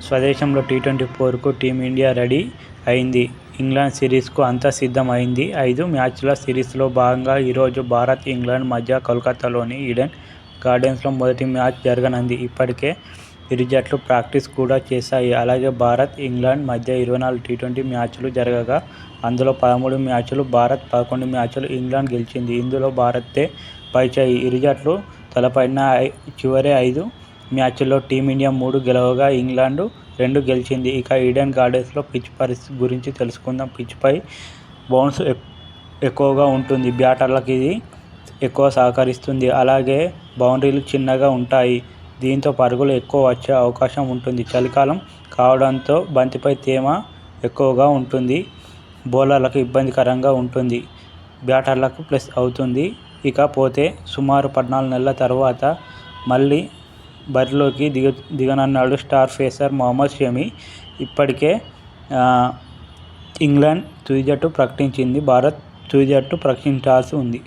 స్వదేశంలో టీ24కు team India ready అయింది. England సిరీస్కు అంతా సిద్ధం అయింది. 5 మ్యాచ్ల సిరీస్లో భాగంగా ఈరోజు భారత్, ఇంగ్లాండ్ మధ్య కోల్కతాలోని ఈడెన్ గార్డెన్స్లో మొదటి మ్యాచ్ జరగనుంది. ఇప్పటికే ఇరు జట్లు ప్రాక్టీస్ కూడా చేశాయి. అలాగే భారత్, ఇంగ్లాండ్ మధ్య 24 టీ20 మ్యాచ్లు జరగగా అందులో 13 మ్యాచ్లు భారత్, 11 మ్యాచ్లు ఇంగ్లాండ్ గెలిచింది. ఇందులో భారత్దే పైచేయి. ఇరు జట్లు తలపడిన చివరి 5 మ్యాచ్ల్లో టీమిండియా 3 గెలవగా ఇంగ్లాండ్ 2 గెలిచింది. ఇక ఈడెన్ గార్డెన్స్లో పిచ్ పరిస్థితి గురించి తెలుసుకుందాం. పిచ్పై బౌన్స్ ఎక్కువగా ఉంటుంది. బ్యాటర్లకు ఇది ఎక్కువ సహకరిస్తుంది. అలాగే బౌండరీలు చిన్నగా ఉంటాయి. దీంతో పరుగులు ఎక్కువ వచ్చే అవకాశం ఉంటుంది. చలికాలం కావడంతో బంతిపై తేమ ఎక్కువగా ఉంటుంది. బౌలర్లకు ఇబ్బందికరంగా ఉంటుంది. బ్యాటర్లకు ప్లస్ అవుతుంది. ఇకపోతే సుమారు 14 నెలల తర్వాత మళ్లీ బరిలోకి దిగనున్నాడు స్టార్ పేసర్ మహమ్మద్ షమి. ఇప్పటికే ఇంగ్లాండ్ తుది జట్టు ప్రకటించింది. భారత్ తుది జట్టు ప్రకటించాల్సి ఉంది.